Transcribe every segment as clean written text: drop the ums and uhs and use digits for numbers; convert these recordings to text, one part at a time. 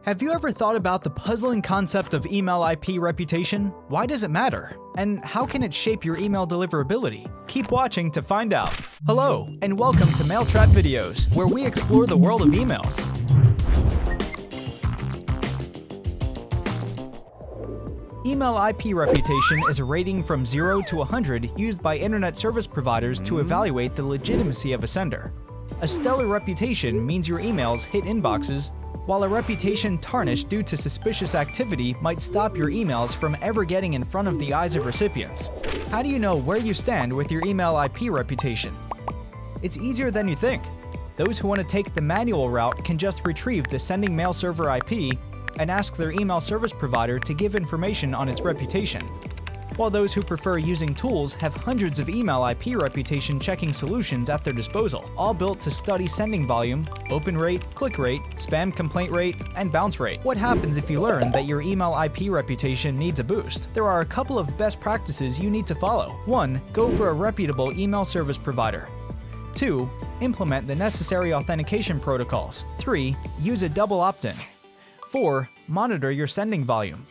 Have you ever thought about the puzzling concept of email IP reputation? Why does it matter? And how can it shape your email deliverability? Keep watching to find out. Hello, and welcome to Mailtrap Videos, where we explore the world of emails. Email IP reputation is a rating from 0 to 100 used by internet service providers to evaluate the legitimacy of a sender. A stellar reputation means your emails hit inboxes, while a reputation tarnished due to suspicious activity might stop your emails from ever getting in front of the eyes of recipients. How do you know where you stand with your email IP reputation? It's easier than you think. Those who want to take the manual route can just retrieve the sending mail server IP and ask their email service provider to give information on its reputation, while those who prefer using tools have hundreds of email IP reputation checking solutions at their disposal, all built to study sending volume, open rate, click rate, spam complaint rate, and bounce rate. What happens if you learn that your email IP reputation needs a boost? There are a couple of best practices you need to follow. 1. Go for a reputable email service provider. 2. Implement the necessary authentication protocols. 3. Use a double opt-in. 4. Monitor your sending volume.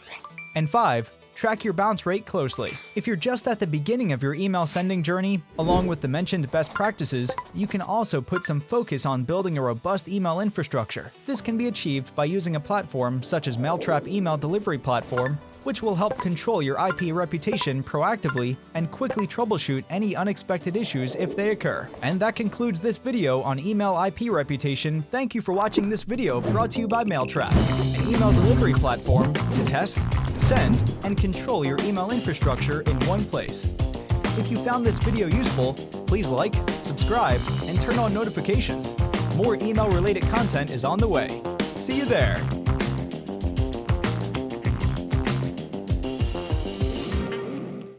And 5. Track your bounce rate closely. If you're just at the beginning of your email sending journey, along with the mentioned best practices, you can also put some focus on building a robust email infrastructure. This can be achieved by using a platform such as Mailtrap Email Delivery Platform, which will help control your IP reputation proactively and quickly troubleshoot any unexpected issues if they occur. And that concludes this video on email IP reputation. Thank you for watching this video brought to you by Mailtrap, an email delivery platform to test, send, and control your email infrastructure in one place. If you found this video useful, please like, subscribe, and turn on notifications. More email-related content is on the way. See you there!